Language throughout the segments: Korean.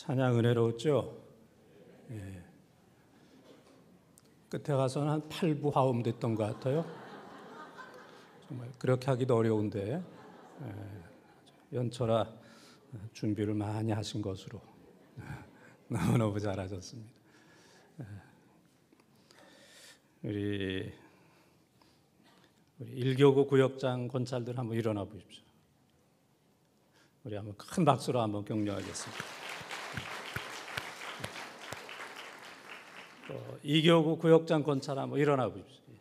찬양 은혜로웠죠? 예. 끝에 가서는 한 8부 화음 됐던 것 같아요. 정말 그렇게 하기도 어려운데 연철아 준비를 많이 하신 것으로 너무너무 잘하셨습니다. 우리 1교구 구역장 권찰들 한번 일어나 보십시오. 우리 한번 큰 박수로 한번 격려하겠습니다. 2교구 구역장 권찰 한번 일어나 보십시오.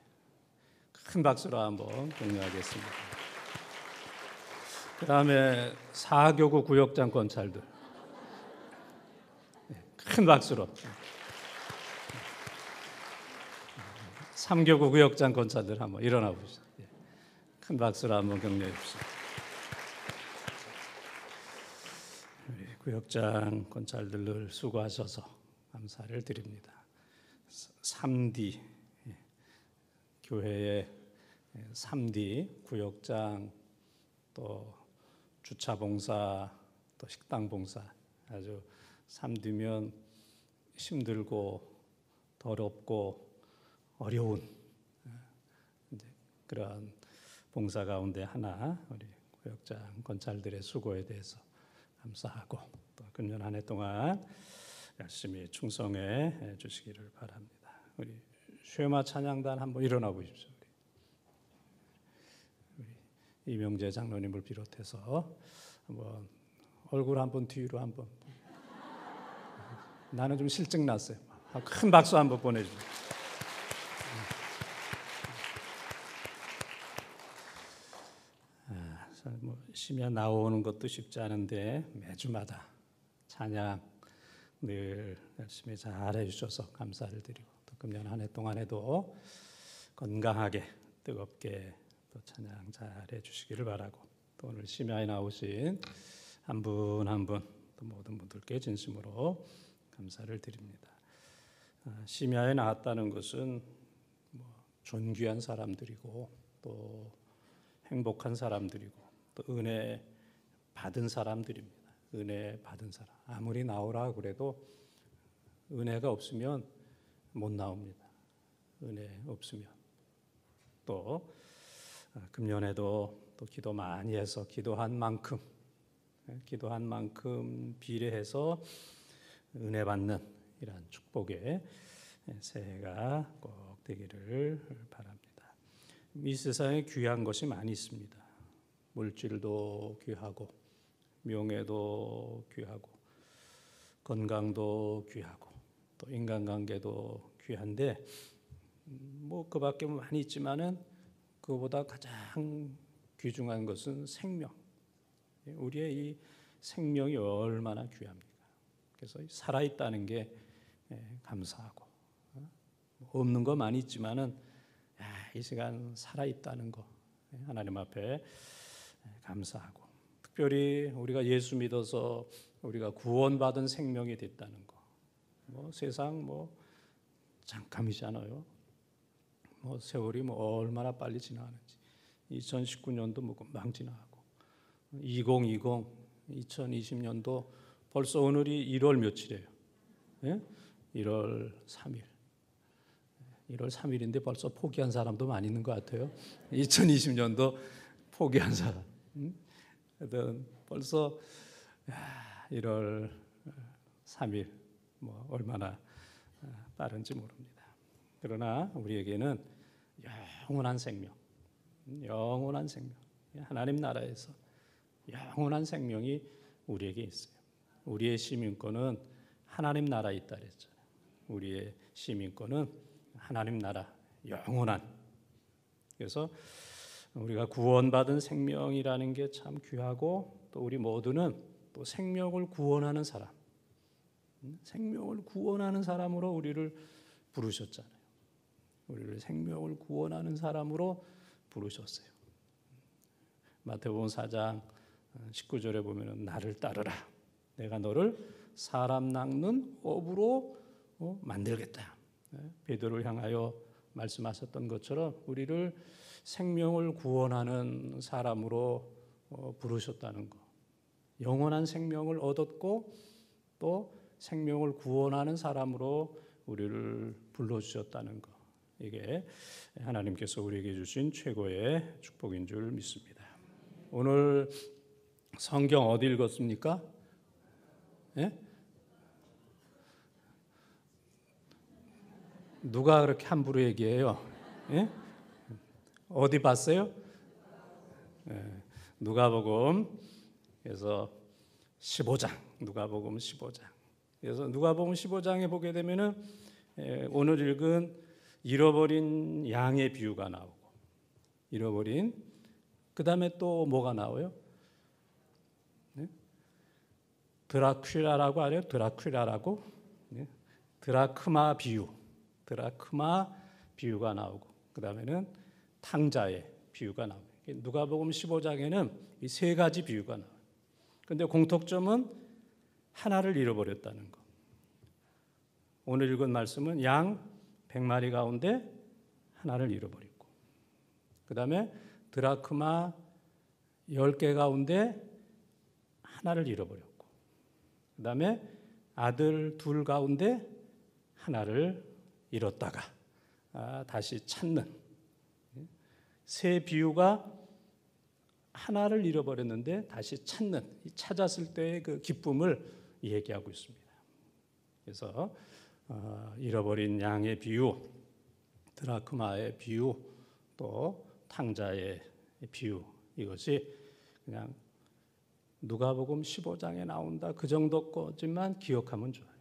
큰 박수로 한번 격려하겠습니다. 그 다음에 4교구 구역장 권찰들 큰 박수로. 3교구 구역장 권찰들 한번 일어나 보십시오. 큰 박수로 한번 격려해 주십시오. 우리 구역장 권찰들 수고하셔서 감사를 드립니다. 3D 교회의 3D 구역장 또 주차 봉사 또 식당 봉사 아주 3D면 힘들고 더럽고 어려운 그런 봉사 가운데 하나 우리 구역장 권찰들의 수고에 대해서 감사하고 또 금년 한 해 동안 열심히 충성해 주시기를 바랍니다. 우리 쉐마 찬양단 한번 일어나 보십시오. 우리 이명재 장로님을 비롯해서 한번 얼굴 한번 뒤로 한번. 나는 좀 실증 났어요. 큰 박수 한번 보내주세요. 심야 나오는 것도 쉽지 않은데 매주마다 찬양 늘 열심히 잘해 주셔서 감사를 드리고 또 금년 한 해 동안에도 건강하게 뜨겁게 또 찬양 잘해 주시기를 바라고 또 오늘 심야에 나오신 한 분 한 분 또 모든 분들께 진심으로 감사를 드립니다. 심야에 나왔다는 것은 존귀한 사람들이고 또 행복한 사람들이고 또 은혜 받은 사람들입니다. 은혜 받은 사람. 아무리 나오라 그래도 은혜가 없으면 못 나옵니다. 은혜 없으면. 또 금년에도 또 기도 많이 해서 기도한 만큼 비례해서 은혜 받는 이러한 축복의 새해가 꼭 되기를 바랍니다. 이 세상에 귀한 것이 많이 있습니다. 물질도 귀하고 명예도 귀하고 건강도 귀하고 또 인간관계도 귀한데 그 밖에 많이 있지만은 그보다 가장 귀중한 것은 생명. 우리의 이 생명이 얼마나 귀합니까? 그래서 살아있다는 게 감사하고 없는 거 많이 있지만은 이 시간 살아있다는 거 하나님 앞에 감사하고 특별히 우리가 예수 믿어서 우리가 구원받은 생명이 됐다는 거. 세상 잠깐이잖아요. 세월이 얼마나 빨리 지나가는지. 2019년도 금방 지나가고 2020년도 벌써 오늘이 1월 며칠이에요? 1월 3일. 1월 3일인데 벌써 포기한 사람도 많이 있는 것 같아요. 2020년도 포기한 사람. 벌써 1월 3일 얼마나 빠른지 모릅니다. 그러나 우리에게는 영원한 생명, 하나님 나라에서 영원한 생명이 우리에게 있어요. 우리의 시민권은 하나님 나라에 있다 그랬잖아요. 우리의 시민권은 하나님 나라, 영원한. 그래서 우리가 구원받은 생명이라는 게 참 귀하고 또 우리 모두는 또 생명을 구원하는 사람, 생명을 구원하는 사람으로 우리를 부르셨잖아요. 우리를 생명을 구원하는 사람으로 부르셨어요. 마태복음 4장 19절에 보면은 나를 따르라. 내가 너를 사람 낚는 어부로 만들겠다. 베드로를 향하여 말씀하셨던 것처럼 우리를 생명을 구원하는 사람으로 부르셨다는 것. 영원한 생명을 얻었고 또 생명을 구원하는 사람으로 우리를 불러주셨다는 것, 이게 하나님께서 우리에게 주신 최고의 축복인 줄 믿습니다. 오늘 성경 어디 읽었습니까? 예? 누가 그렇게 함부로 얘기해요? 예? 어디 봤어요? 예. 누가복음 그래서 15장, 누가복음 15장. 그래서 누가복음 15장에 보게 되면은 오늘 읽은 잃어버린 양의 비유가 나오고, 잃어버린, 그 다음에 또 뭐가 나와요? 네? 드라큘라라고 알아요? 드라큘라라고? 네? 드라크마 비유, 드라크마 비유가 나오고, 그 다음에는 탕자의 비유가 나오고. 누가복음 15장에는 이 세 가지 비유가 나와요. 그런데 공통점은 하나를 잃어버렸다는 것. 오늘 읽은 말씀은 양 100마리 가운데 하나를 잃어버렸고, 그 다음에 드라크마 10개 가운데 하나를 잃어버렸고, 그 다음에 아들 2 가운데 하나를 잃었다가 다시 찾는, 세 비유가 하나를 잃어버렸는데 다시 찾는, 찾았을 때의 그 기쁨을 얘기하고 있습니다. 그래서 잃어버린 양의 비유, 드라크마의 비유, 또 탕자의 비유, 이것이 그냥 누가복음 15장에 나온다, 그 정도 거지만 기억하면 좋아요.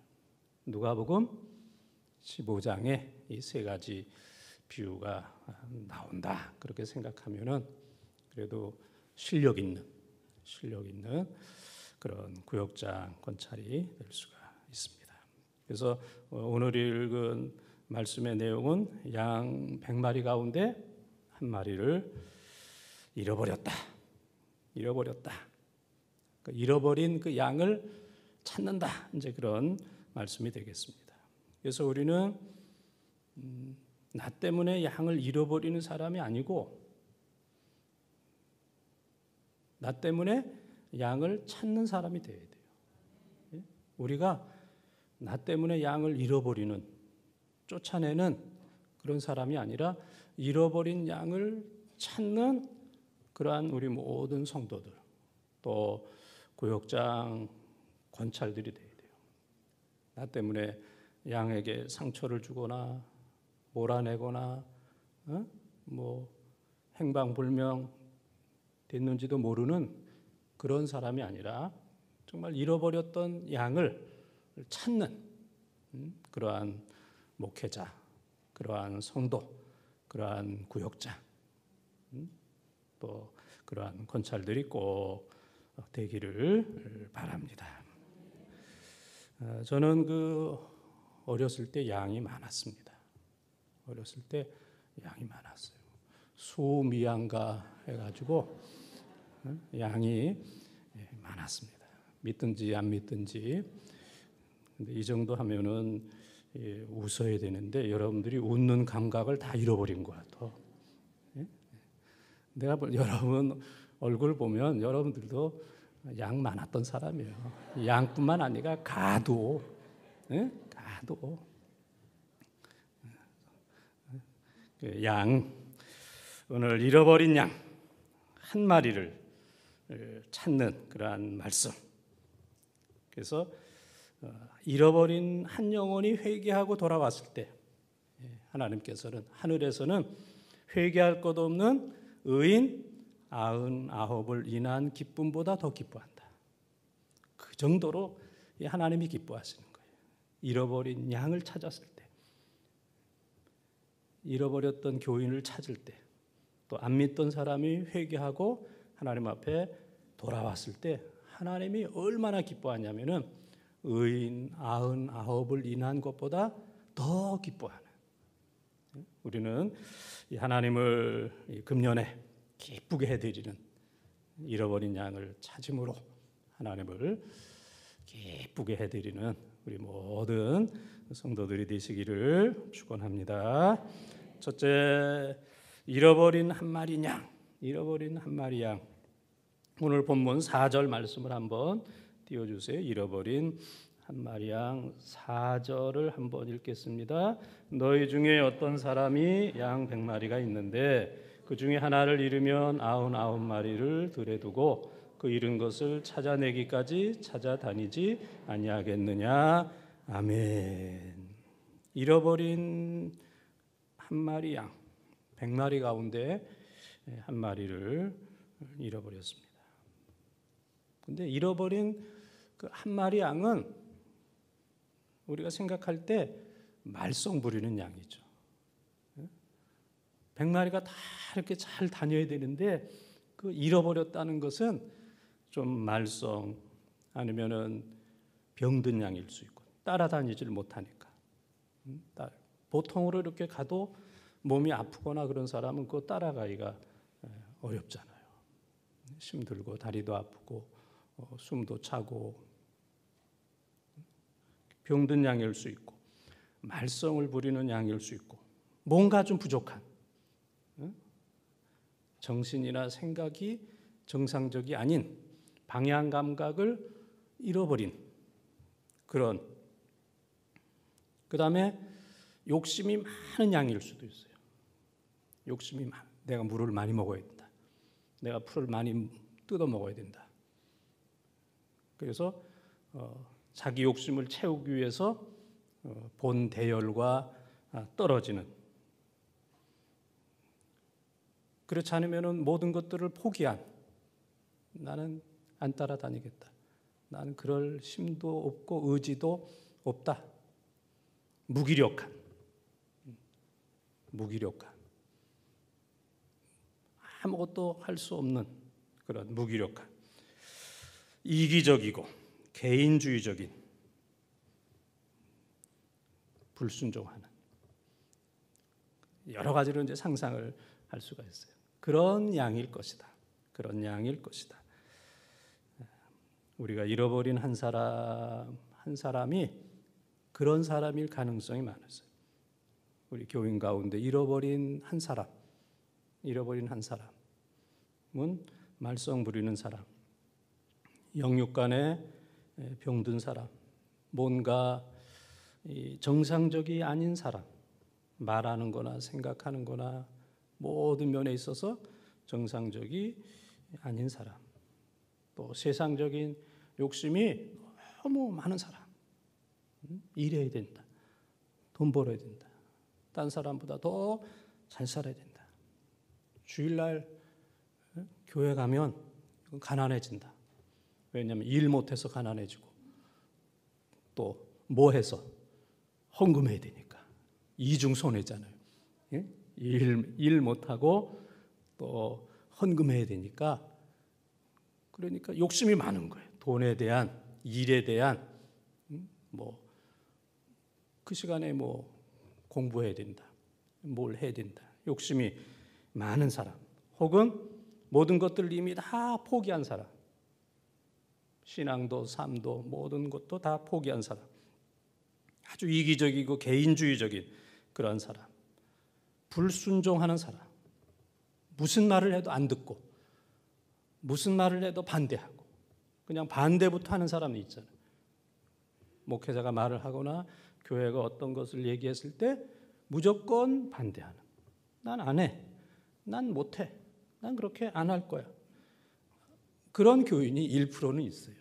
누가복음 15장에 이 세 가지 비유가 나온다, 그렇게 생각하면은 그래도 실력 있는 그런 구역장 권찰이 될 수가 있습니다. 그래서 오늘 읽은 말씀의 내용은 양 100마리 가운데 한 마리를 잃어버렸다. 그러니까 잃어버린 그 양을 찾는다, 이제 그런 말씀이 되겠습니다. 그래서 우리는 나 때문에 양을 잃어버리는 사람이 아니고, 나 때문에 양을 찾는 사람이 되어야 돼요. 우리가 나 때문에 양을 잃어버리는, 쫓아내는 그런 사람이 아니라 잃어버린 양을 찾는 그러한 우리 모든 성도들, 또 구역장 권찰들이 되어야 돼요. 나 때문에 양에게 상처를 주거나 몰아내거나 뭐 행방불명 됐는지도 모르는 그런 사람이 아니라 정말 잃어버렸던 양을 찾는 그러한 목회자, 그러한 성도, 그러한 구역장, 또 그러한 권찰들이 꼭 되기를 바랍니다. 저는 어렸을 때 양이 많았습니다. 어렸을 때 양이 많았어요. 수미양가 해가지고 양이 많았습니다. 믿든지 안 믿든지. 근데 이 정도 하면은 웃어야 되는데 여러분들이 웃는 감각을 다 잃어버린 거야. 또 내가 여러분 얼굴 보면 여러분들도 양 많았던 사람이에요. 양뿐만 아니라 가도, 가도 양, 오늘 잃어버린 양 한 마리를 찾는 그러한 말씀. 그래서 잃어버린 한 영혼이 회개하고 돌아왔을 때 하나님께서는 하늘에서는 회개할 것 없는 의인 99을 인한 기쁨보다 더 기뻐한다. 그 정도로 하나님이 기뻐하시는 거예요. 잃어버린 양을 찾았을 때, 잃어버렸던 교인을 찾을 때, 또 안 믿던 사람이 회개하고 하나님 앞에 돌아왔을 때 하나님이 얼마나 기뻐하냐면은 의인 99을 인한 것보다 더 기뻐하는, 우리는 이 하나님을 금년에 기쁘게 해드리는 잃어버린 양을 찾음으로 하나님을 기쁘게 해드리는 우리 모든 성도들이 되시기를 축원합니다. 첫째, 잃어버린 한 마리 양, 잃어버린 한 마리 양. 오늘 본문 4절 말씀을 한번 띄워주세요. 잃어버린 한 마리 양 4절을 한번 읽겠습니다. 너희 중에 어떤 사람이 양 100마리가 있는데 그 중에 하나를 잃으면 99마리를 들에 두고 그 잃은 것을 찾아내기까지 찾아다니지 아니하겠느냐. 아멘. 잃어버린 한 마리 양 100마리 가운데 한 마리를 잃어버렸습니다. 근데 잃어버린 그 한 마리 양은 우리가 생각할 때 말썽 부리는 양이죠. 100마리가 다 이렇게 잘 다녀야 되는데 그 잃어버렸다는 것은 좀 말썽 아니면은 병든 양일 수 있고 따라다니지를 못하니까. 보통으로 이렇게 가도 몸이 아프거나 그런 사람은 그거 따라가기가 어렵잖아요. 힘들고 다리도 아프고 숨도 차고 병든 양일 수 있고 말썽을 부리는 양일 수 있고 뭔가 좀 부족한 정신이나 생각이 정상적이 아닌 방향 감각을 잃어버린 그런 그다음에 욕심이 많은 양일 수도 있어요. 욕심이 내가 물을 많이 먹어야 된다. 내가 풀을 많이 뜯어 먹어야 된다. 그래서 자기 욕심을 채우기 위해서 본 대열과 떨어지는 그렇지 않으면 모든 것들을 포기한 나는 안 따라다니겠다. 나는 그럴 힘도 없고 의지도 없다. 무기력한 아무것도 할 수 없는 그런 무기력한 이기적이고 개인주의적인 불순종하는 여러 가지로 이제 상상을 할 수가 있어요. 그런 양일 것이다. 그런 양일 것이다. 우리가 잃어버린 한 사람이 그런 사람일 가능성이 많았어요. 우리 교인 가운데 잃어버린 한 사람은 말썽 부리는 사람, 영육간에 병든 사람, 뭔가 정상적이 아닌 사람, 말하는 거나 생각하는 거나 모든 면에 있어서 정상적이 아닌 사람, 또 세상적인 욕심이 너무 많은 사람, 일해야 된다, 돈 벌어야 된다, 딴 사람보다 더 잘 살아야 된다, 주일날 교회 가면 가난해진다. 왜냐하면 일 못해서 가난해지고 또 뭐 해서 헌금해야 되니까 이중 손해잖아요. 일 못하고 또 헌금해야 되니까 그러니까 욕심이 많은 거예요. 돈에 대한 일에 대한 그 시간에 공부해야 된다. 뭘 해야 된다. 욕심이 많은 사람 혹은 모든 것들을 이미 다 포기한 사람 신앙도 삶도 모든 것도 다 포기한 사람 아주 이기적이고 개인주의적인 그런 사람 불순종하는 사람 무슨 말을 해도 안 듣고 무슨 말을 해도 반대하고 그냥 반대부터 하는 사람이 있잖아요. 목회자가 말을 하거나 교회가 어떤 것을 얘기했을 때 무조건 반대하는 난 안 해. 난 못해. 난 그렇게 안 할 거야. 그런 교인이 1%는 있어요.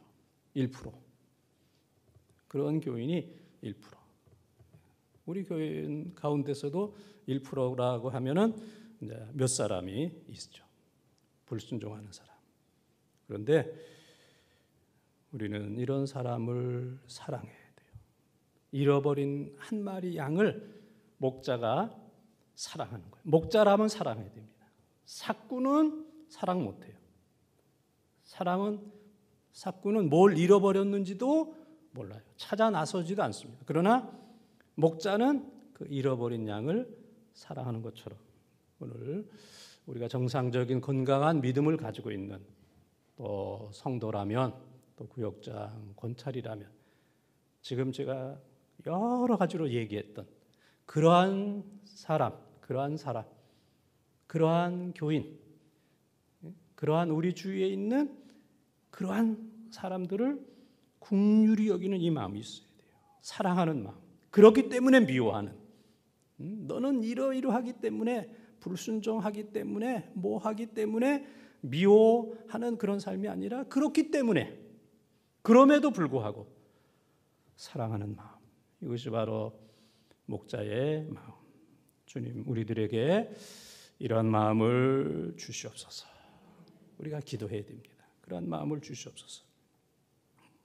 1%. 그런 교인이 1%. 우리 교인 가운데서도 1%라고 하면은 이제 몇 사람이 있죠. 불순종하는 사람. 그런데 우리는 이런 사람을 사랑해야 돼요. 잃어버린 한 마리 양을 목자가 사랑하는 거예요. 목자라면 사랑해야 됩니다. 삭구는 사랑 못해요. 삭구는 뭘 잃어버렸는지도 몰라요. 찾아 나서지도 않습니다. 그러나 목자는 그 잃어버린 양을 사랑하는 것처럼 오늘 우리가 정상적인 건강한 믿음을 가지고 있는 또 성도라면 또 구역장, 권찰이라면 지금 제가 여러 가지로 얘기했던 그러한 사람, 그러한 교인, 그러한 우리 주위에 있는 그러한 사람들을 긍휼히 여기는 이 마음이 있어야 돼요. 사랑하는 마음. 그렇기 때문에 미워하는. 너는 이러이러하기 때문에, 불순종하기 때문에, 뭐하기 때문에 미워하는 그런 삶이 아니라 그렇기 때문에, 그럼에도 불구하고 사랑하는 마음. 이것이 바로 목자의 마음. 주님, 우리들에게 이러한 마음을 주시옵소서. 우리가 기도해야 됩니다. 그러한 마음을 주시옵소서.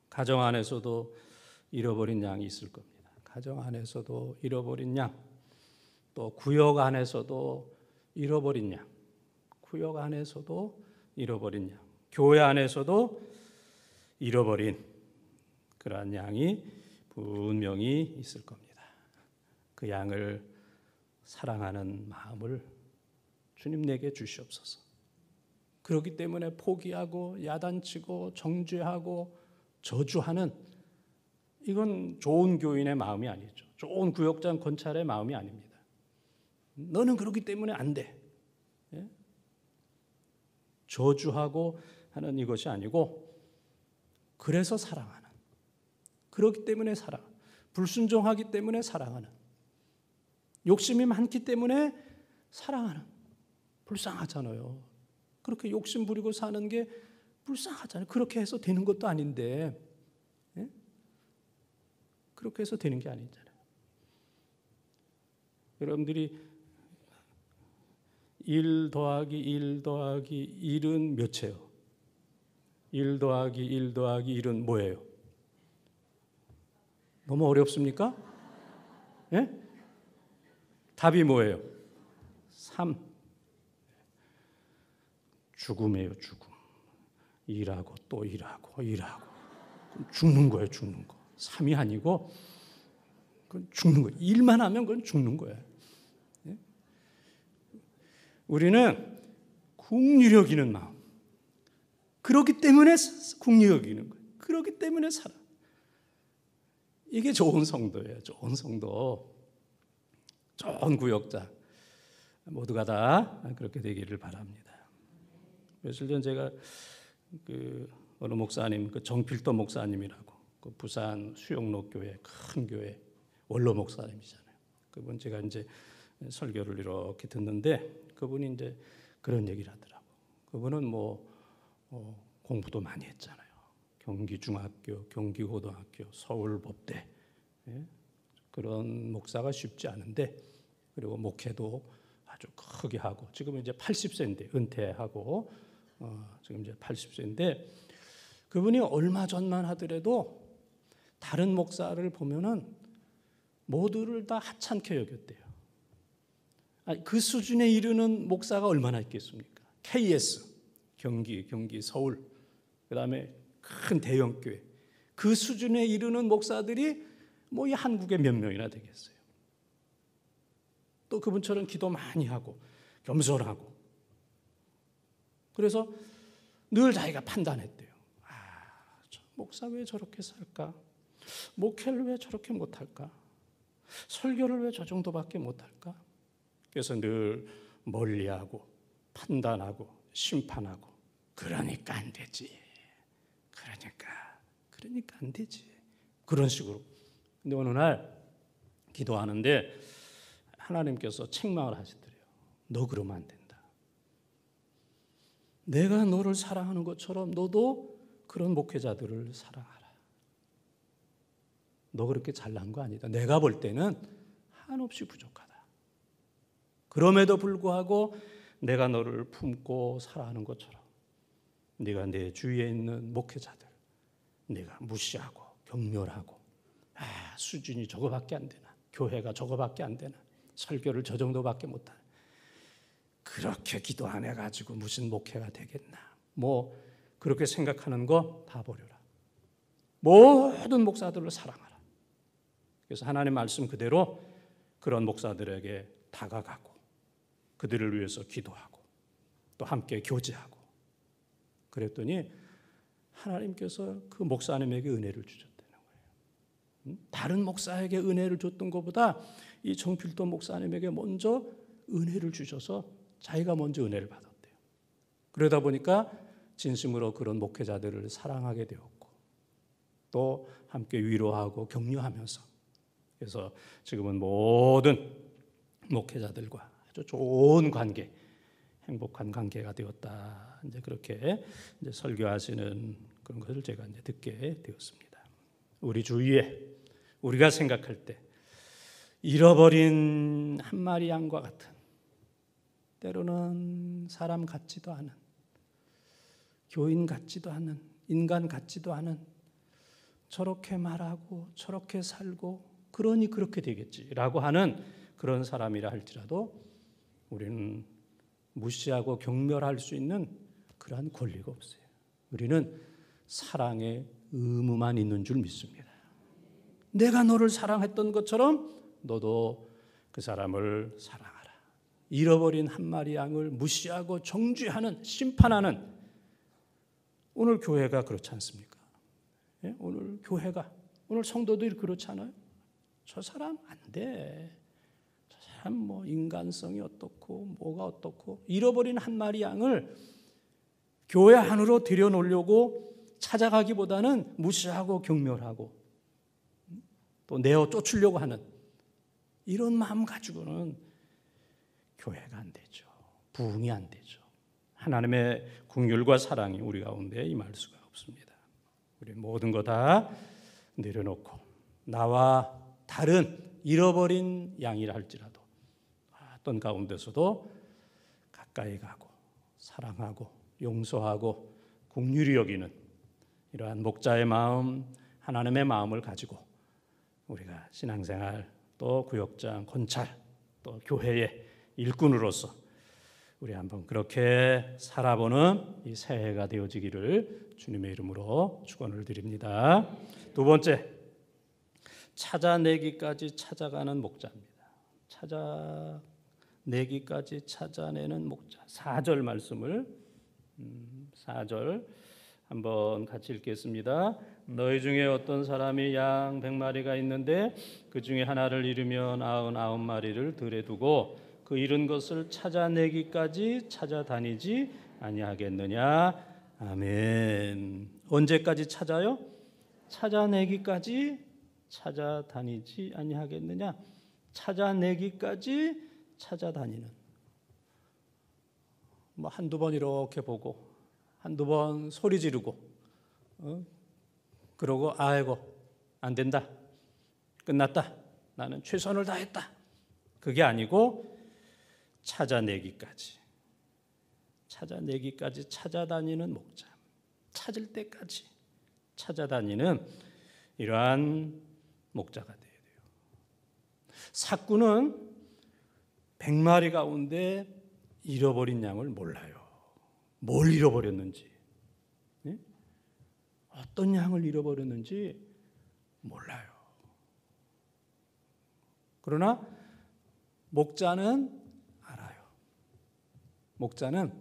가정 안에서도 잃어버린 양이 있을 겁니다. 가정 안에서도 잃어버린 양, 또 구역 안에서도 잃어버린 양, 구역 안에서도 잃어버린 양, 교회 안에서도 잃어버린 그러한 양이 분명히 있을 겁니다. 그 양을 사랑하는 마음을 주님 내게 주시옵소서. 그렇기 때문에 포기하고 야단치고 정죄하고 저주하는, 이건 좋은 교인의 마음이 아니죠. 좋은 구역장 권찰의 마음이 아닙니다. 너는 그렇기 때문에 안 돼. 예? 저주하고 하는 이것이 아니고, 그래서 사랑하는, 그렇기 때문에 불순종하기 때문에 사랑하는, 욕심이 많기 때문에 사랑하는. 불쌍하잖아요. 그렇게 욕심 부리고 사는 게 불쌍하잖아요. 그렇게 해서 되는 것도 아닌데, 예? 그렇게 해서 되는 게 아니잖아요. 여러분들이 1 더하기 1 더하기 1은 몇이에요? 1 더하기 1 더하기 1은 뭐예요? 너무 어렵습니까? 예? 답이 뭐예요? 3. 죽음이에요, 죽음. 일하고 또 일하고 일하고. 죽는 거예요, 죽는 거. 3이 아니고 그건 죽는 거예요. 일만 하면 그건 죽는 거예요. 예? 우리는 긍휼히 여기는 마음. 그렇기 때문에 긍휼히 여기는 거예요. 그렇기 때문에 살아. 이게 좋은 성도예요. 좋은 성도. 좋은 구역자. 모두가 다 그렇게 되기를 바랍니다. 며칠 전 제가 어느 목사님, 정필도 목사님이라고, 부산 수영로 교회, 큰 교회 원로 목사님이잖아요. 그분 제가 이제 설교를 이렇게 듣는데, 그분이 이제 그런 얘기를 하더라고. 그분은 공부도 많이 했잖아요. 경기중학교, 경기고등학교, 서울법대. 예? 그런 목사가 쉽지 않은데, 그리고 목회도 아주 크게 하고, 지금 이제 80세인데 은퇴하고, 지금 이제 80세인데, 그분이 얼마 전만 하더라도 다른 목사를 보면은 모두를 다 하찮게 여겼대요. 그 수준에 이르는 목사가 얼마나 있겠습니까? KS, 경기, 서울, 그 다음에 큰 대형교회, 그 수준에 이르는 목사들이 이 한국에 몇 명이나 되겠어요. 또 그분처럼 기도 많이 하고 겸손하고, 그래서 늘 자기가 판단했대요. 저 목사 왜 저렇게 살까? 목회를 왜 저렇게 못할까? 설교를 왜 저 정도밖에 못할까? 그래서 늘 멀리하고 판단하고 심판하고, 그러니까 안 되지. 그러니까 안 되지. 그런 식으로. 근데 어느 날 기도하는데 하나님께서 책망을 하시더래요. 너 그러면 안 된다. 내가 너를 사랑하는 것처럼 너도 그런 목회자들을 사랑하라. 너 그렇게 잘난 거 아니다. 내가 볼 때는 한없이 부족하다. 그럼에도 불구하고 내가 너를 품고 사랑하는 것처럼 네가 내 주위에 있는 목회자들 내가 무시하고 경멸하고, 수준이 저거밖에 안 되나, 교회가 저거밖에 안 되나, 설교를 저 정도밖에 못하나, 그렇게 기도 안 해가지고 무슨 목회가 되겠나, 그렇게 생각하는 거 다 버려라. 모든 목사들을 사랑하라. 그래서 하나님 말씀 그대로 그런 목사들에게 다가가고 그들을 위해서 기도하고 또 함께 교제하고 그랬더니 하나님께서 그 목사님에게 은혜를 주셨다는 거예요. 다른 목사에게 은혜를 줬던 것보다 이 정필도 목사님에게 먼저 은혜를 주셔서 자기가 먼저 은혜를 받았대요. 그러다 보니까 진심으로 그런 목회자들을 사랑하게 되었고, 또 함께 위로하고 격려하면서, 그래서 지금은 모든 목회자들과 아주 좋은 관계, 행복한 관계가 되었다. 이제 그렇게 이제 설교하시는 그런 것을 제가 이제 듣게 되었습니다. 우리 주위에 우리가 생각할 때 잃어버린 한 마리 양과 같은, 때로는 사람 같지도 않은, 교인 같지도 않은, 인간 같지도 않은, 저렇게 말하고 저렇게 살고 그러니 그렇게 되겠지라고 하는 그런 사람이라 할지라도 우리는 무시하고 경멸할 수 있는 그러한 권리가 없어요. 우리는 사랑의 의무만 있는 줄 믿습니다. 내가 너를 사랑했던 것처럼 너도 그 사람을 사랑하라. 잃어버린 한 마리 양을 무시하고 정죄하는, 심판하는, 오늘 교회가 그렇지 않습니까? 예? 오늘 교회가, 오늘 성도들이 그렇지 않아요? 저 사람 안 돼. 저 사람 뭐 인간성이 어떻고 뭐가 어떻고, 잃어버린 한 마리 양을 교회 안으로 들여놓으려고 찾아가기보다는 무시하고 경멸하고 또 내어 쫓으려고 하는 이런 마음 가지고는 교회가 안 되죠. 부흥이 안 되죠. 하나님의 긍휼과 사랑이 우리 가운데 임할 수가 없습니다. 우리 모든 거 다 내려놓고 나와 다른 잃어버린 양이라 할지라도 어떤 가운데서도 가까이 가고 사랑하고 용서하고 긍휼히 여기는 이러한 목자의 마음, 하나님의 마음을 가지고 우리가 신앙생활, 또 구역장, 권찰, 또 교회의 일꾼으로서 우리 한번 그렇게 살아보는 이 새해가 되어지기를 주님의 이름으로 축원을 드립니다. 두 번째, 찾아내기까지 찾아가는 목자입니다. 찾아내기까지 찾아내는 목자. 4절 말씀을 4절 한번 같이 읽겠습니다. 너희 중에 어떤 사람이 양 100마리가 있는데 그 중에 하나를 잃으면 99마리를 들에 두고 그 잃은 것을 찾아내기까지 찾아다니지 아니하겠느냐. 아멘. 언제까지 찾아요? 찾아내기까지 찾아다니지 아니하겠느냐. 찾아내기까지 찾아다니는. 뭐 한두 번 이렇게 보고 한두 번 소리 지르고 그러고 아이고 안 된다, 끝났다, 나는 최선을 다했다, 그게 아니고 찾아내기까지 찾아다니는 목자, 찾을 때까지 찾아다니는 이러한 목자가 되어야 돼요. 삭구는 100마리 가운데 잃어버린 양을 몰라요. 뭘 잃어버렸는지, 어떤 양을 잃어버렸는지 몰라요. 그러나 목자는 알아요. 목자는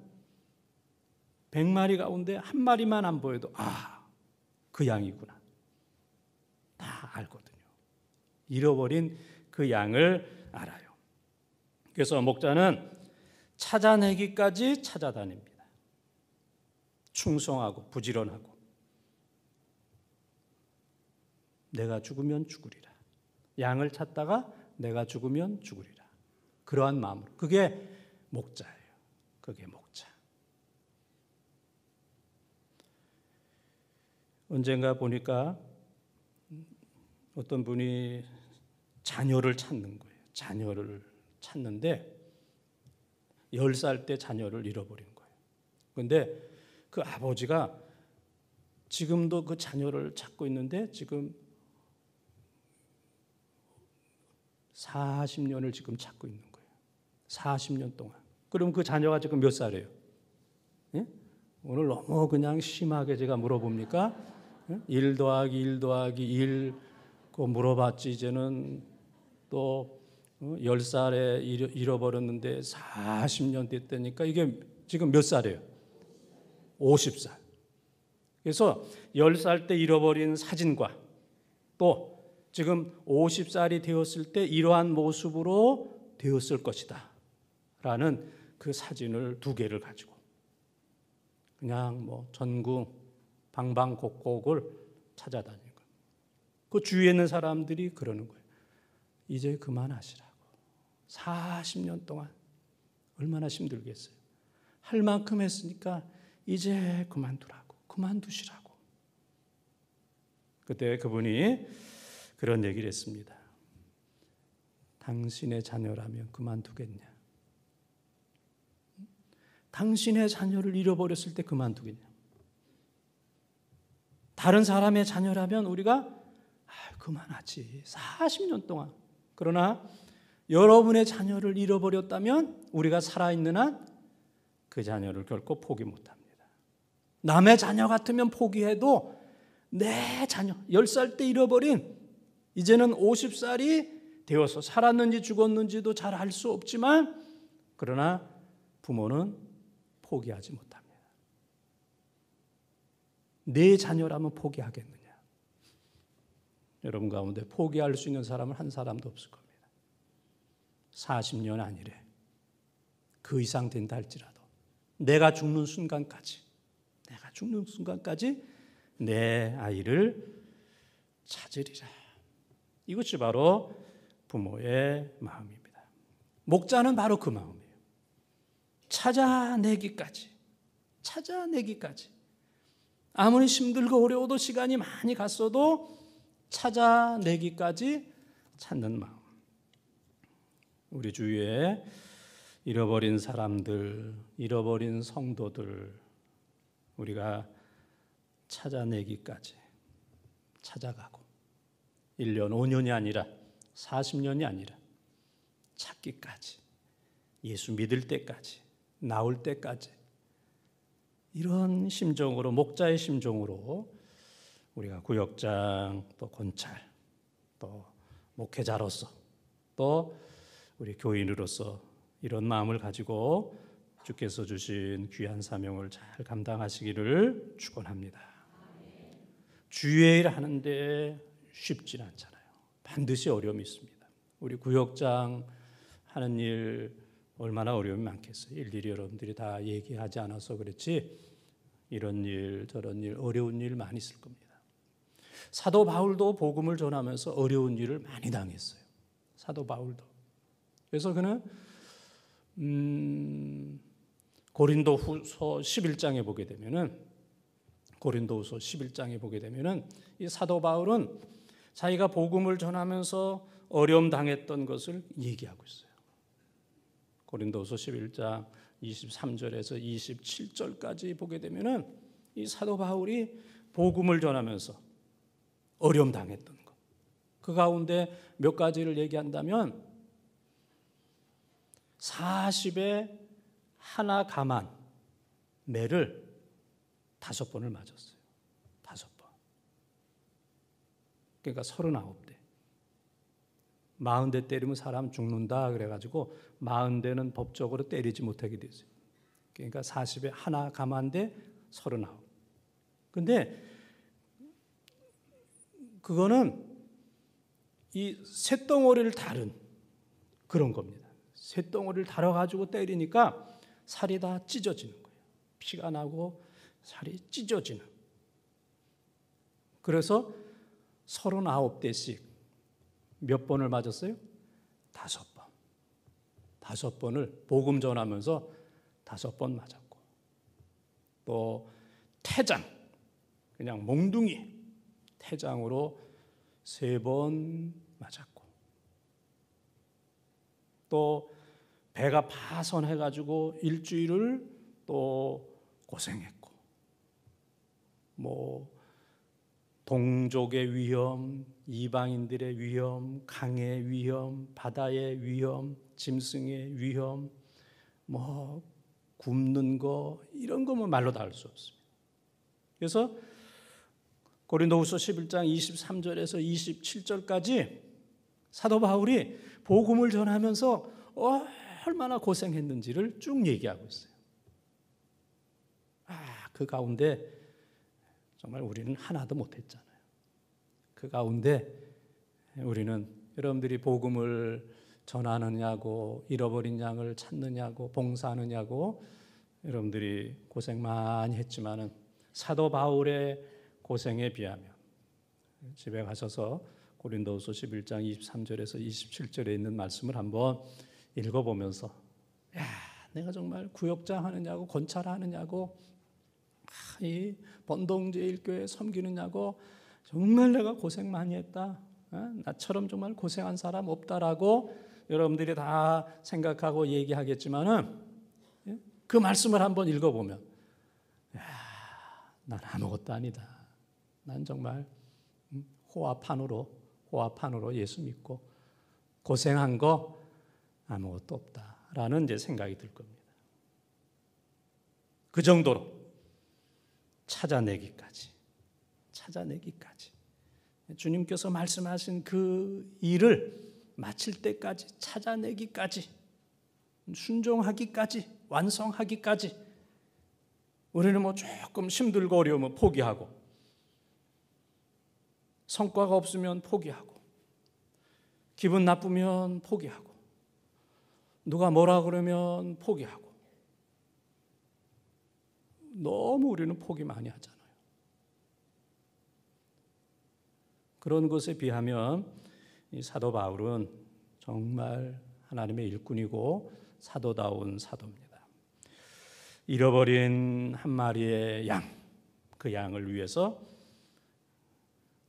100마리 가운데 한 마리만 안 보여도 그 양이구나, 다 알거든요. 잃어버린 그 양을 알아요. 그래서 목자는 찾아내기까지 찾아다닙니다. 충성하고 부지런하고 내가 죽으면 죽으리라. 양을 찾다가 내가 죽으면 죽으리라. 그러한 마음으로. 그게 목자예요. 그게 목자. 언젠가 보니까 어떤 분이 자녀를 찾는 거예요. 자녀를 찾는데 10살 때 자녀를 잃어버린 거예요. 그런데 그 아버지가 지금도 그 자녀를 찾고 있는데 지금 40년을 지금 찾고 있는 거예요. 40년 동안. 그럼 그 자녀가 지금 몇 살이에요? 예? 오늘 너무 그냥 심하게 제가 물어봅니까? 1 더하기 1 더하기 1 그거 물어봤지. 이제는 또 10살에 잃어버렸는데 40년 됐다니까 이게 지금 몇 살이에요? 50살. 그래서 10살 때 잃어버린 사진과 또 지금 50살이 되었을 때 이러한 모습으로 되었을 것이다 라는 그 사진을 2개를 가지고 그냥 뭐 전국 방방곡곡을 찾아다니는 거예요. 그 주위에 있는 사람들이 그러는 거예요. 이제 그만하시라고. 40년 동안 얼마나 힘들겠어요. 할 만큼 했으니까 이제 그만두라고, 그만두시라고. 그때 그분이 그런 얘기를 했습니다. 당신의 자녀라면 그만두겠냐? 당신의 자녀를 잃어버렸을 때 그만두겠냐? 다른 사람의 자녀라면 우리가 그만하지. 40년 동안. 그러나 여러분의 자녀를 잃어버렸다면 우리가 살아있는 한 그 자녀를 결코 포기 못합니다. 남의 자녀 같으면 포기해도 내 자녀, 10살 때 잃어버린 이제는 50살이 되어서 살았는지 죽었는지도 잘 알 수 없지만 그러나 부모는 포기하지 못합니다. 내 자녀라면 포기하겠느냐? 여러분 가운데 포기할 수 있는 사람은 한 사람도 없을 겁니다. 40년 아니래. 그 이상 된다 할지라도 내가 죽는 순간까지 내 아이를 찾으리라. 이것이 바로 부모의 마음입니다. 목자는 바로 그 마음이에요. 찾아내기까지. 아무리 힘들고 어려워도 시간이 많이 갔어도 찾아내기까지 찾는 마음. 우리 주위에 잃어버린 사람들, 잃어버린 성도들 우리가 찾아내기까지 찾아가고 1년, 5년이 아니라 40년이 아니라 찾기까지 예수 믿을 때까지 나올 때까지 이런 심정으로 목자의 심정으로 우리가 구역장 또 권찰 또 목회자로서 또 우리 교인으로서 이런 마음을 가지고 주께서 주신 귀한 사명을 잘 감당하시기를 축원합니다. 주의 일 하는데 쉽지 않잖아요. 반드시 어려움이 있습니다. 우리 구역장 하는 일 얼마나 어려움이 많겠어요. 일일이 여러분들이 다 얘기하지 않아서 그렇지 이런 일 저런 일 어려운 일 많이 있을 겁니다. 사도 바울도 복음을 전하면서 어려운 일을 많이 당했어요. 사도 바울도. 그래서 그는 고린도후서 11장에 보게 되면은 이 사도 바울은 자기가 복음을 전하면서 어려움 당했던 것을 얘기하고 있어요. 고린도후서 11장 23절에서 27절까지 보게 되면은 이 사도 바울이 복음을 전하면서 어려움 당했던 것. 그 가운데 몇 가지를 얘기한다면 40에 하나 가만 매를 5번을 맞았어요. 5번. 그러니까 39대. 40대 때리면 사람 죽는다 그래가지고 40대는 법적으로 때리지 못하게 됐어요. 그러니까 40에 하나 가만데 39. 근데 그거는 이 쇳덩어리를 다룬 그런 겁니다. 쇳덩어리를 다뤄가지고 때리니까 살이 다 찢어지는 거예요. 피가 나고 살이 찢어지는. 그래서 39대씩 몇 번을 맞았어요? 5번. 5번을 복음 전하면서 5번 맞았고 또 태장, 그냥 몽둥이 태장으로 3번 맞았고 또 배가 파손해가지고 일주일을 또 고생했고 뭐 동족의 위험, 이방인들의 위험, 강의 위험, 바다의 위험, 짐승의 위험, 뭐 굶는 거 이런 거면 말로 다 할 수 없습니다. 그래서 고린도후서 11장 23절에서 27절까지 사도 바울이 복음을 전하면서 얼마나 고생했는지를 쭉 얘기하고 있어요. 그 가운데 정말 우리는 하나도 못했잖아요. 그 가운데 우리는 여러분들이 복음을 전하느냐고 잃어버린 양을 찾느냐고 봉사하느냐고 여러분들이 고생 많이 했지만은 사도 바울의 고생에 비하면 집에 가셔서 고린도후서 11장 23절에서 27절에 있는 말씀을 한번 읽어보면서 야, 내가 정말 구역장 하느냐고 권찰하느냐고 이 번동제일교회 섬기느냐고 정말 내가 고생 많이 했다. 나처럼 정말 고생한 사람 없다라고 여러분들이 다 생각하고 얘기하겠지만은 그 말씀을 한번 읽어보면 야, 난 아무것도 아니다. 난 정말 호화판으로 예수 믿고 고생한 거 아무것도 없다라는 이제 생각이 들 겁니다. 그 정도로 찾아내기까지 주님께서 말씀하신 그 일을 마칠 때까지 찾아내기까지 순종하기까지 완성하기까지 우리는 뭐 조금 힘들고 어려우면 포기하고 성과가 없으면 포기하고 기분 나쁘면 포기하고 누가 뭐라 그러면 포기하고 너무 우리는 포기 많이 하잖아요. 그런 것에 비하면 이 사도 바울은 정말 하나님의 일꾼이고 사도다운 사도입니다. 잃어버린 한 마리의 양, 그 양을 위해서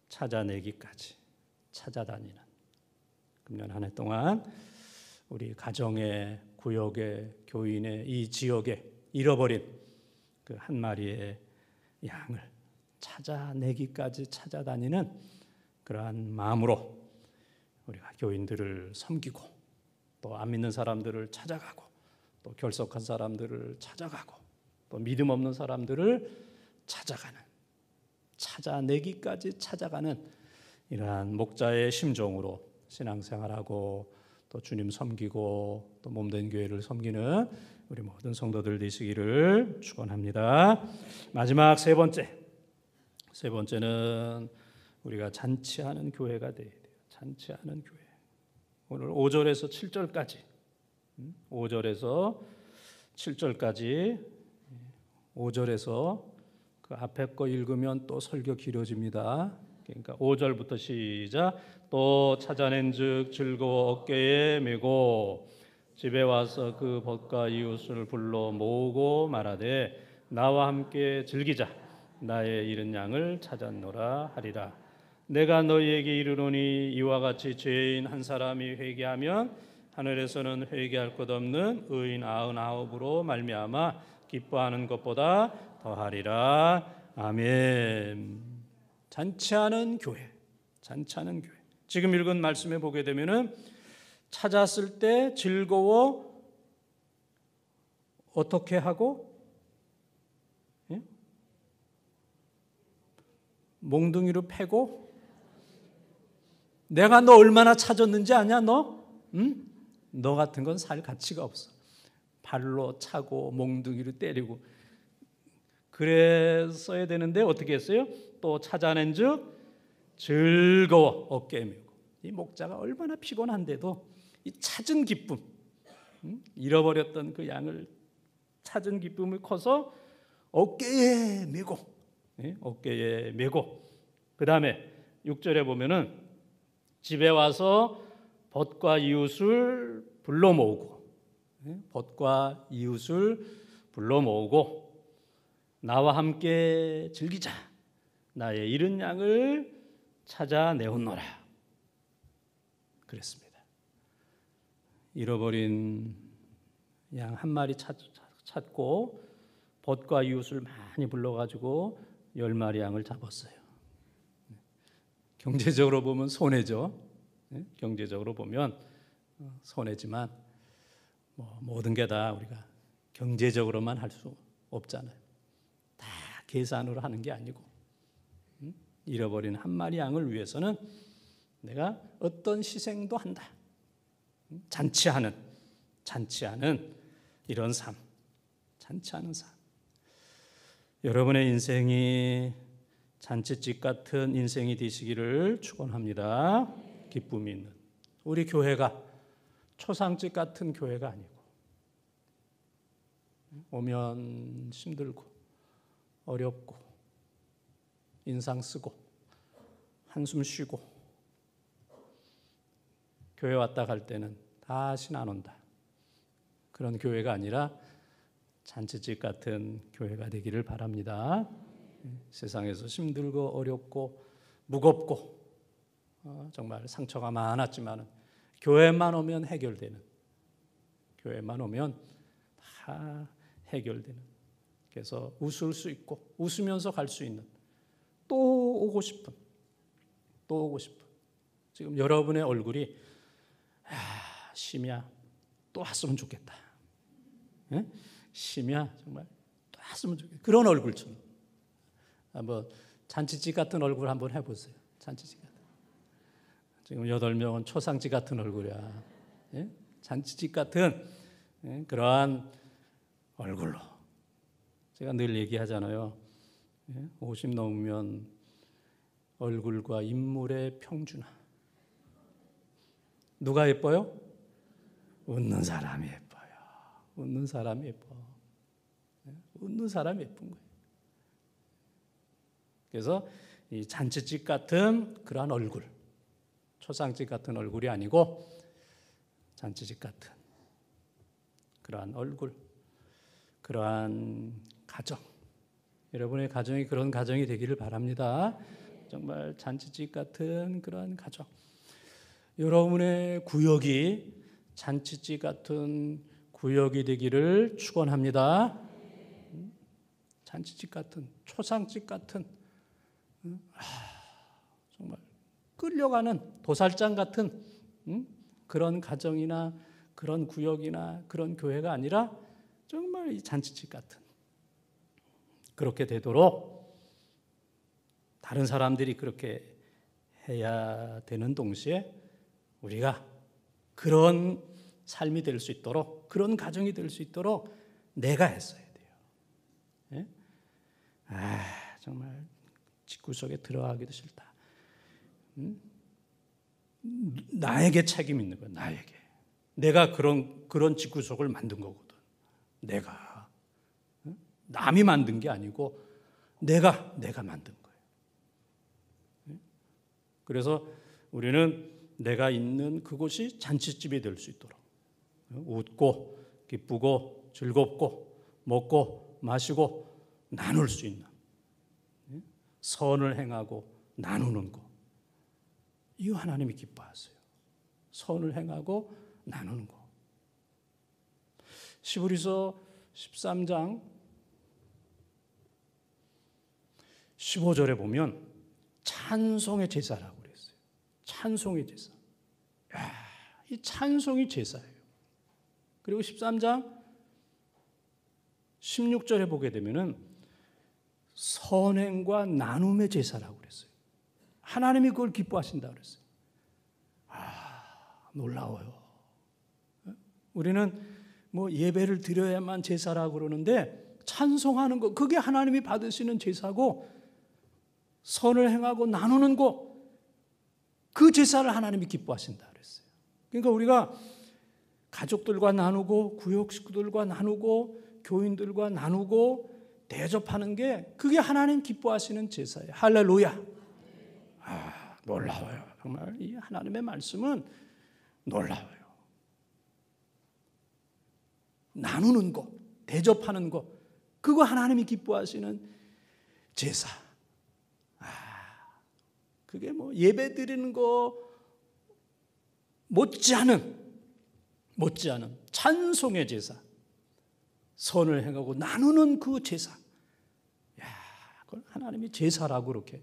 찾아내기까지 찾아다니는 금년 한 해 동안 우리 가정의 구역의 교인의 이 지역에 잃어버린 그 한 마리의 양을 찾아내기까지 찾아다니는 그러한 마음으로 우리가 교인들을 섬기고 또 안 믿는 사람들을 찾아가고 또 결석한 사람들을 찾아가고 또 믿음 없는 사람들을 찾아내기까지 찾아가는 이러한 목자의 심정으로 신앙생활하고 또 주님 섬기고 또 몸된 교회를 섬기는 우리 모든 성도들 되시기를 축원합니다. 마지막 세 번째는 우리가 잔치하는 교회가 돼야 돼요. 잔치하는 교회. 오늘 5절에서 7절까지 5절에서 그 앞에 거 읽으면 또 설교 길어집니다. 그러니까 5절부터 시작. 또 찾아낸 즉 즐거워 어깨에 메고 집에 와서 그 벗과 이웃을 불러 모으고 말하되 나와 함께 즐기자. 나의 잃은 양을 찾았노라 하리라. 내가 너희에게 이르노니 이와 같이 죄인 한 사람이 회개하면 하늘에서는 회개할 것 없는 의인 99으로 말미암아 기뻐하는 것보다 더하리라. 아멘. 잔치하는 교회. 지금 읽은 말씀에 보게 되면은 찾았을 때 즐거워 어떻게 하고 몽둥이로 패고 내가 너 얼마나 찾았는지 아냐 너? 응? 너 같은 건 살 가치가 없어. 발로 차고 몽둥이로 때리고 그랬어야 되는데 어떻게 했어요? 또 찾아낸 즉 즐거워 어깨에 메고. 이 목자가 얼마나 피곤한데도 이 찾은 기쁨, 잃어버렸던 그 양을 찾은 기쁨이 커서 어깨에 메고 그 다음에 6절에 보면은 집에 와서 벗과 이웃을 불러 모으고 나와 함께 즐기자. 나의 잃은 양을 찾아내었노라. 그랬습니다. 잃어버린 양 한 마리 찾고 벗과 이웃을 많이 불러가지고 10마리 양을 잡았어요. 경제적으로 보면 손해죠. 경제적으로 보면 손해지만 모든 게 다 우리가 경제적으로만 할 수 없잖아요. 다 계산으로 하는 게 아니고 잃어버린 한 마리 양을 위해서는 내가 어떤 희생도 한다. 잔치하는 이런 삶. 여러분의 인생이 잔치집 같은 인생이 되시기를 축원합니다. 기쁨이 있는 우리 교회가 초상집 같은 교회가 아니고 오면 힘들고 어렵고 인상 쓰고 한숨 쉬고 교회 왔다 갈 때는 다시는 안 온다. 그런 교회가 아니라 잔치집 같은 교회가 되기를 바랍니다. 세상에서 힘들고 어렵고 무겁고 정말 상처가 많았지만 교회만 오면 해결되는, 교회만 오면 다 해결되는, 그래서 웃을 수 있고 웃으면서 갈 수 있는, 또 오고 싶은, 또 오고 싶은, 지금 여러분의 얼굴이 심야 또 왔으면 좋겠다. 예? 심야 정말 또 왔으면 좋겠다. 그런 얼굴처럼 한번 잔치집 같은 얼굴 한번 해보세요. 잔치집 같은. 지금 8명은 초상집 같은 얼굴이야. 예? 잔치집 같은 그러한 얼굴로. 제가 늘 얘기하잖아요. 50 넘으면 얼굴과 인물의 평준화. 누가 예뻐요? 웃는 사람이 예뻐요. 웃는 사람이 예뻐. 웃는 사람이 예쁜 거예요. 그래서 이 잔치집 같은 그러한 얼굴, 초상집 같은 얼굴이 아니고 잔치집 같은 그러한 얼굴, 그러한 가정, 여러분의 가정이 그런 가정이 되기를 바랍니다. 정말 잔치집 같은 그러한 가정, 여러분의 구역이 잔치집 같은 구역이 되기를 축원합니다. 잔치집 같은, 초상집 같은, 정말 끌려가는 도살장 같은 그런 가정이나 그런 구역이나 그런 교회가 아니라 정말 이 잔치집 같은, 그렇게 되도록 다른 사람들이 그렇게 해야 되는 동시에 우리가 그런 삶이 될 수 있도록, 그런 가정이 될 수 있도록 내가 했어야 돼요. 예? 정말 집구석에 들어가기도 싫다. 나에게 책임 있는 거야. 나에게. 내가 그런 집구석을 만든 거거든. 내가. 남이 만든 게 아니고 내가 만든 거예요. 그래서 우리는 내가 있는 그곳이 잔치집이 될 수 있도록 웃고 기쁘고 즐겁고 먹고 마시고 나눌 수 있는, 선을 행하고 나누는 것, 이거 하나님이 기뻐하세요. 선을 행하고 나누는 것. 시브리서 13장 15절에 보면 찬송의 제사라고 그랬어요. 찬송의 제사. 이 찬송이 제사예요. 그리고 13장 16절에 보게 되면은 선행과 나눔의 제사라고 그랬어요. 하나님이 그걸 기뻐하신다 그랬어요. 놀라워요. 우리는 뭐 예배를 드려야만 제사라고 그러는데 찬송하는 거, 그게 하나님이 받으시는 제사고, 선을 행하고 나누는 거, 그 제사를 하나님이 기뻐하신다 그랬어요. 그러니까 우리가 가족들과 나누고 구역 식구들과 나누고 교인들과 나누고 대접하는 게, 그게 하나님 기뻐하시는 제사예요. 할렐루야. 놀라워요. 정말 이 하나님의 말씀은 놀라워요. 나누는 거, 대접하는 거, 그거 하나님이 기뻐하시는 제사. 그게 뭐 예배 드리는 거 못지않은 찬송의 제사, 선을 행하고 나누는 그 제사. 그걸 하나님이 제사라고 그렇게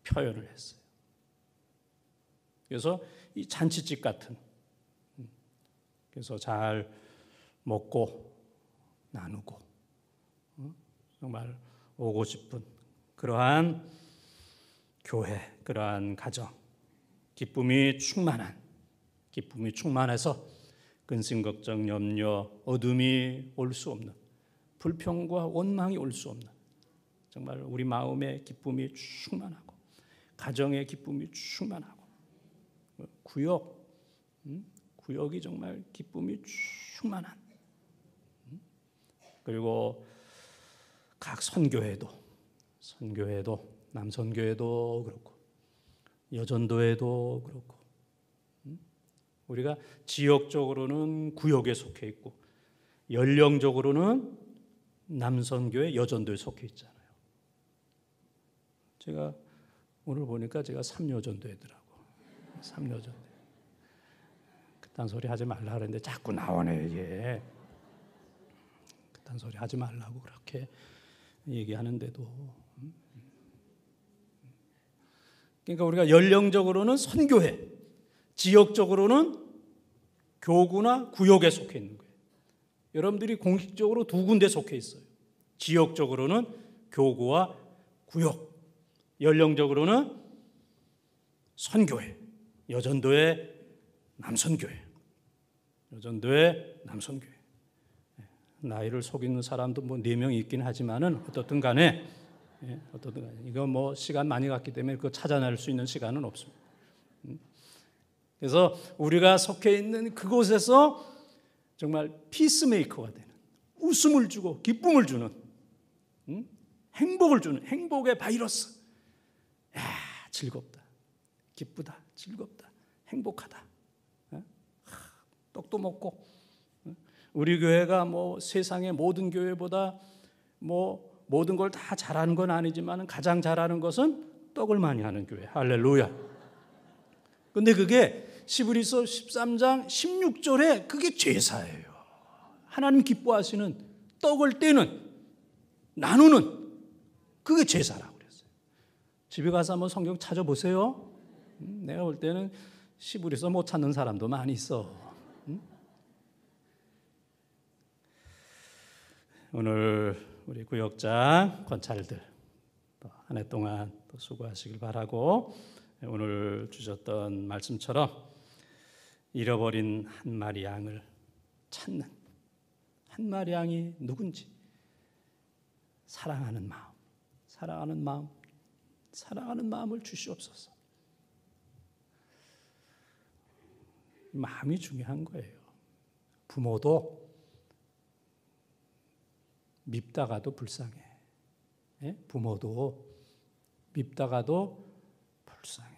표현을 했어요. 그래서 이 잔치집 같은, 그래서 잘 먹고 나누고 정말 오고 싶은 그러한 교회, 그러한 가정, 기쁨이 충만해서 근심, 걱정, 염려, 어둠이 올 수 없는, 불평과 원망이 올 수 없는, 정말 우리 마음에 기쁨이 충만하고 가정의 기쁨이 충만하고 구역이 정말 기쁨이 충만한, 그리고 각 선교회도 남선교회도 그렇고 여전도에도 그렇고, 우리가 지역적으로는 구역에 속해 있고 연령적으로는 남선교회, 여전도에 속해 있잖아요. 제가 오늘 보니까 제가 삼여전도회더라고. 삼여전도. 그딴 소리 하지 말라 그랬는데 자꾸 나오네 이게. 그딴 소리 하지 말라고 그렇게 얘기하는데도. 그러니까 우리가 연령적으로는 선교회, 지역적으로는 교구나 구역에 속해 있는 거예요. 여러분들이 공식적으로 두 군데 속해 있어요. 지역적으로는 교구와 구역, 연령적으로는 선교회, 여전도회, 남선교회, 여전도회, 남선교회. 나이를 속이는 사람도 뭐 4명 있긴 하지만은 어떻든 간에 이거 뭐 시간 많이 갔기 때문에 그거 찾아낼 수 있는 시간은 없습니다. 그래서 우리가 속해 있는 그곳에서 정말 피스메이커가 되는, 웃음을 주고 기쁨을 주는, 행복을 주는 행복의 바이러스. 야, 즐겁다, 기쁘다, 즐겁다, 행복하다. 떡도 먹고. 우리 교회가 뭐 세상의 모든 교회보다 뭐 모든 걸 다 잘하는 건 아니지만 가장 잘하는 것은 떡을 많이 하는 교회. 할렐루야. 근데 그게 히브리서 13장 16절에 그게 제사예요. 하나님 기뻐하시는 떡을 떼는, 나누는, 그게 제사라고 그랬어요. 집에 가서 한번 성경 찾아보세요. 내가 볼 때는 히브리서 못 찾는 사람도 많이 있어. 오늘 우리 구역장 권찰들 한 해 동안 또 수고하시길 바라고, 오늘 주셨던 말씀처럼 잃어버린 한 마리 양을 찾는, 한 마리 양이 누군지 사랑하는 마음을 주시옵소서. 마음이 중요한 거예요. 부모도 밉다가도 불쌍해. 부모도 밉다가도 불쌍해.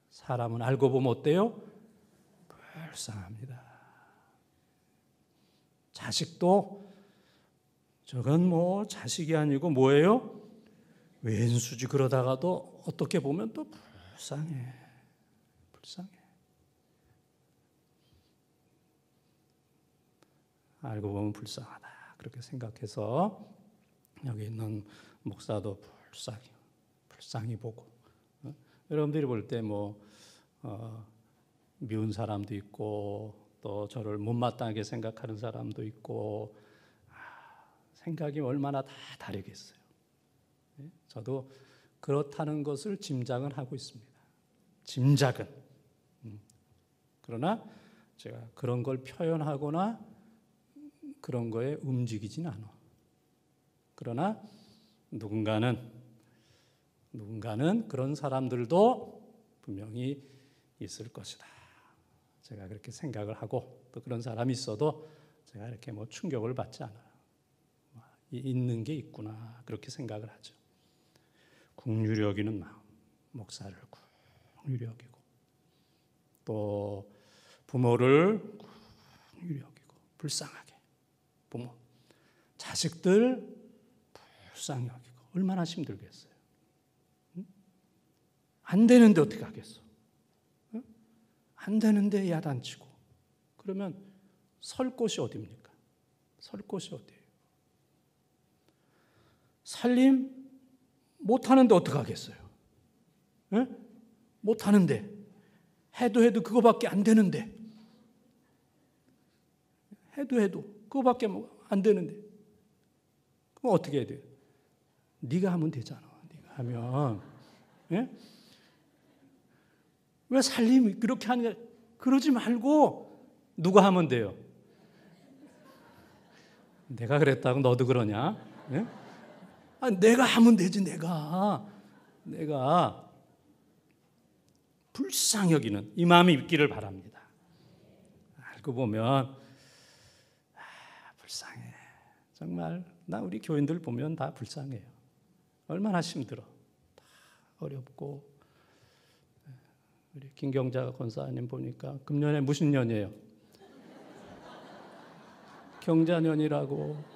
사람은 알고 보면 어때요? 불쌍합니다. 자식도 저건 뭐 자식이 아니고 뭐예요? 왼수지. 그러다가도 어떻게 보면 또 불쌍해. 알고 보면 불쌍하다. 그렇게 생각해서 여기 있는 목사도 불쌍히 보고, 여러분들이 볼 때 뭐 미운 사람도 있고 또 저를 못마땅하게 생각하는 사람도 있고, 생각이 얼마나 다 다르겠어요. 저도 그렇다는 것을 짐작은 하고 있습니다. 짐작은. 그러나 제가 그런 걸 표현하거나 그런 거에 움직이진 않아. 그러나 누군가는 그런 사람들도 분명히 있을 것이다. 제가 그렇게 생각을 하고, 또 그런 사람이 있어도 제가 이렇게 뭐 충격을 받지 않아요. 있는 게 있구나, 그렇게 생각을 하죠. 긍휼히 여기는 마음, 목사를 긍휼히 여기고, 또 부모를 긍휼히 여기고, 불쌍하게 부모, 자식들 불쌍히 여기고, 얼마나 힘들겠어요. 안 되는데 어떻게 하겠어? 안 되는데 야단치고. 그러면 설 곳이 어디입니까? 설 곳이 어디예요? 살림 못하는데 어떻게 하겠어요? 못하는데, 해도 그거밖에 안 되는데, 해도 그거밖에 안 되는데, 그럼 어떻게 해야 돼요? 네가 하면 되잖아. 네가 하면. 왜 살림이 그렇게 하는 거야? 그러지 말고 누가 하면 돼요? 내가 그랬다고 너도 그러냐? 내가 하면 되지. 내가 불쌍히 여기는 이 마음이 있기를 바랍니다. 알고 보면 불쌍해. 정말 나 우리 교인들 보면 다 불쌍해요. 얼마나 힘들어. 다 어렵고 우리 김경자 권사님 보니까 금년에 무슨 년이에요? 경자년이라고.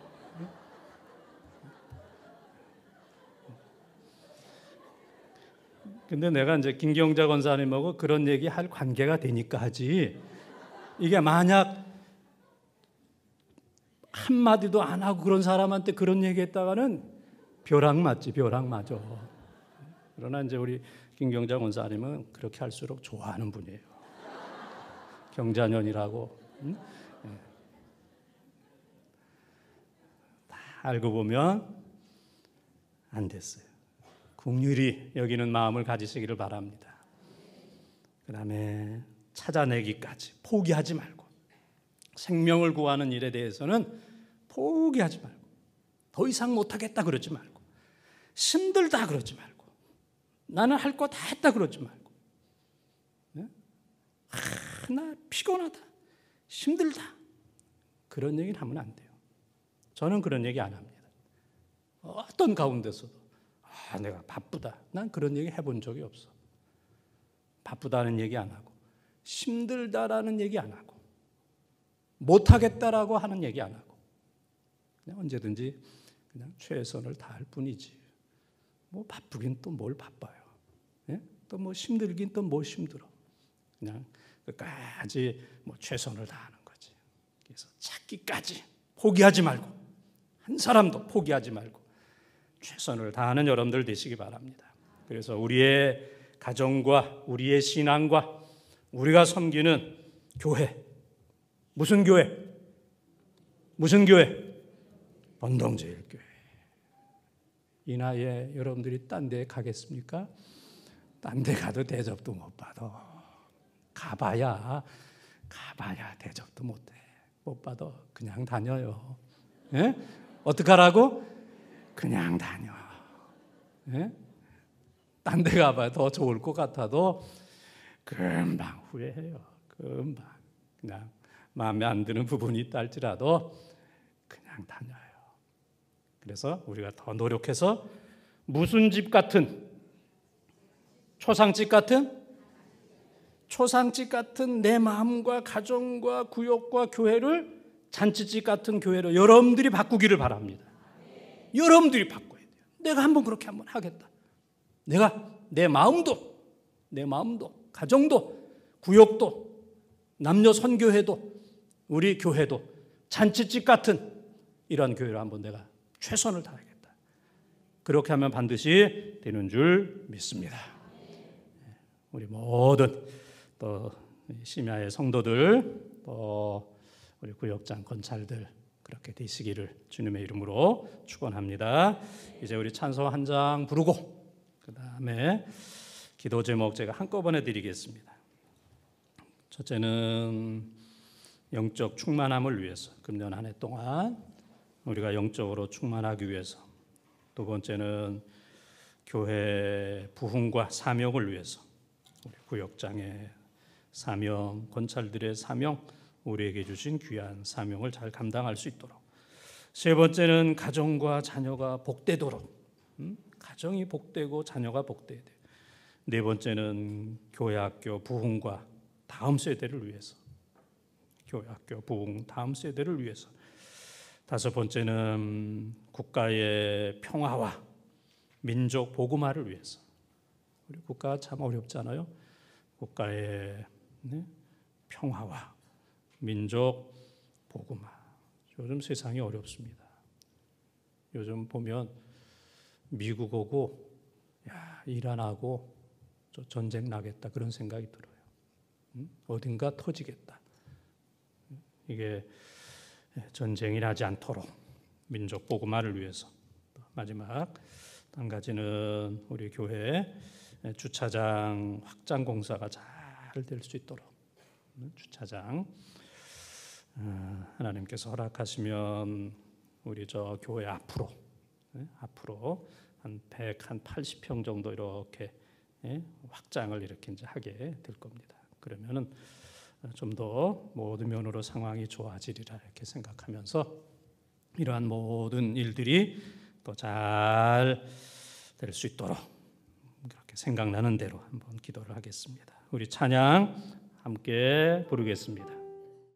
근데 내가 이제 김경자 권사님하고 그런 얘기 할 관계가 되니까 하지, 이게 만약 한마디도 안 하고 그런 사람한테 그런 얘기 했다가는 벼락 맞지, 벼락 맞아. 그러나 이제 우리 김경자 권사님은 그렇게 할수록 좋아하는 분이에요. 경자년이라고. 응? 다 알고 보면 안 됐어요. 긍휼히 여기는 마음을 가지시기를 바랍니다. 그 다음에 찾아내기까지 포기하지 말고, 생명을 구하는 일에 대해서는 포기하지 말고, 더 이상 못하겠다 그러지 말고, 힘들다 그러지 말고, 나는 할 거 다 했다 그러지 말고, 나 피곤하다, 힘들다, 그런 얘기는 하면 안 돼요. 저는 그런 얘기 안 합니다. 어떤 가운데서도 내가 바쁘다, 난 그런 얘기 해본 적이 없어. 바쁘다는 얘기 안 하고, 힘들다라는 얘기 안 하고, 못하겠다라고 하는 얘기 안 하고, 그냥 언제든지 그냥 최선을 다할 뿐이지. 뭐 바쁘긴 또 뭘 바빠요. 예? 또 뭐 힘들긴 또 뭘 힘들어. 그냥 끝까지 뭐 최선을 다하는 거지. 그래서 찾기까지 포기하지 말고, 한 사람도 포기하지 말고 최선을 다하는 여러분들 되시기 바랍니다. 그래서 우리의 가정과 우리의 신앙과 우리가 섬기는 교회, 무슨 교회? 무슨 교회? 번동제일교회. 이 나이에 여러분들이 딴 데 가겠습니까? 딴 데 가도 대접도 못 받아. 가봐야 대접도 못 받아. 그냥 다녀요. 예? 어떡하라고? 그냥 다녀. 예? 딴 데 가봐야 더 좋을 것 같아도 금방 후회해요. 금방. 그냥 마음에 안 드는 부분이 있다 할지라도 그냥 다녀요. 그래서 우리가 더 노력해서 무슨 집 같은, 초상집 같은 내 마음과 가정과 구역과 교회를 잔치집 같은 교회로 여러분들이 바꾸기를 바랍니다. 여러분들이 바꿔야 돼요. 내가 한번 그렇게 한번 하겠다. 내가 내 마음도, 가정도, 구역도, 남녀 선교회도, 우리 교회도 잔치집 같은 이런 교회를 한번 내가 최선을 다하겠다. 그렇게 하면 반드시 되는 줄 믿습니다. 우리 모든 또 심야의 성도들, 또 우리 구역장 권찰들 그렇게 되시기를 주님의 이름으로 축원합니다. 이제 우리 찬송 한 장 부르고 그 다음에 기도 제목 제가 한꺼번에 드리겠습니다. 첫째는 영적 충만함을 위해서, 금년 한 해 동안 우리가 영적으로 충만하기 위해서. 두 번째는 교회 부흥과 사명을 위해서, 우리 구역장의 사명, 권찰들의 사명, 우리에게 주신 귀한 사명을 잘 감당할 수 있도록. 세 번째는 가정과 자녀가 복되도록, 가정이 복되고 자녀가 복돼야 돼요. 네 번째는 교회 학교 부흥과 다음 세대를 위해서, 교회 학교 부흥 다음 세대를 위해서. 다섯 번째는 국가의 평화와 민족 복음화를 위해서. 우리 국가가 참 어렵잖아요. 국가의 평화와 민족 복음화. 요즘 세상이 어렵습니다. 요즘 보면 미국 오고 이란하고 전쟁 나겠다 그런 생각이 들어요. 어딘가 터지겠다. 이게 전쟁이 나지 않도록 민족 복음화를 위해서. 마지막 한 가지는 우리 교회 주차장 확장 공사가 잘 될 수 있도록. 주차장 하나님께서 허락하시면 우리 저 교회 앞으로 한 180평 정도 이렇게 확장을 이렇게 이제 하게 될 겁니다. 그러면은 좀 더 모든 면으로 상황이 좋아지리라 이렇게 생각하면서 이러한 모든 일들이 또 잘 될 수 있도록 그렇게 생각나는 대로 한번 기도를 하겠습니다. 우리 찬양 함께 부르겠습니다.